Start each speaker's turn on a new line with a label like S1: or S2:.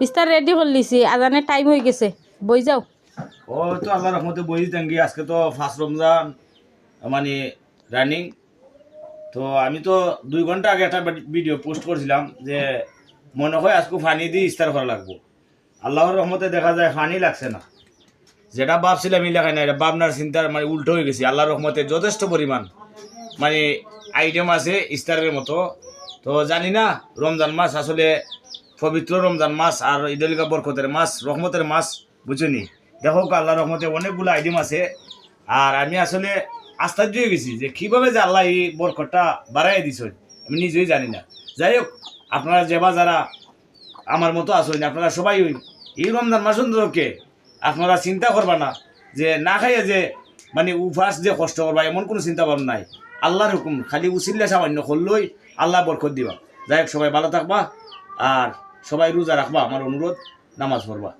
S1: ইস্তার ready করলিছি, আজানের time হয়ে গেছে, বই যাও।
S2: ও তো আল্লাহ রহমতে বই দিতেন আজকে তো ফার্স্ট রমজান মানে রানিং। তো আমি তো 2 ঘন্টা আগে একটা ভিডিও পোস্ট করছিলাম যে মনে হয় আজকে ফানি দিয়ে ইস্তার করা লাগবো। আল্লাহর রহমতে দেখা যায় ফানি লাগছে না, যেটা ভাবছিলাম এই লেখায় না, এটা ভাবনার চিন্তার মানে উল্টো হয়ে গেছি। আল্লাহর রহমতে যথেষ্ট পরিমাণ মানে আইটেম আছে ইস্তারের মতো। তো জানি না রমজান মাস আসলে পবিত্র রমজান মাস আর ঈদুল বরকতের মাস, রহমতের মাস, বুঝুনি। দেখো আল্লাহর রহমতে অনেকগুলো আইটেম আছে। আর আমি আসলে আশ্চর্য হয়ে গেছি যে কীভাবে যে আল্লাহ এই বরকতটা বাড়াই দিছেন, আমি নিজেই জানি না। যাই হোক, আপনারা যেবা যারা আমার মতো আসেন, আপনারা সবাই এই রমজান মাস কে আপনারা চিন্তা করবা না যে না খাইয়ে যে মানে উপাস যে কষ্ট করবা, এমন কোনো চিন্তা ভাবনা নাই। আল্লাহর হুকুম খালি উচিল্লা সামান্য করলেই আল্লাহ বরকত দিবা। যাই হোক, সবাই ভালো থাকবা আর সবাই রোজা রাখবা, আমার অনুরোধ, নামাজ পড়বা।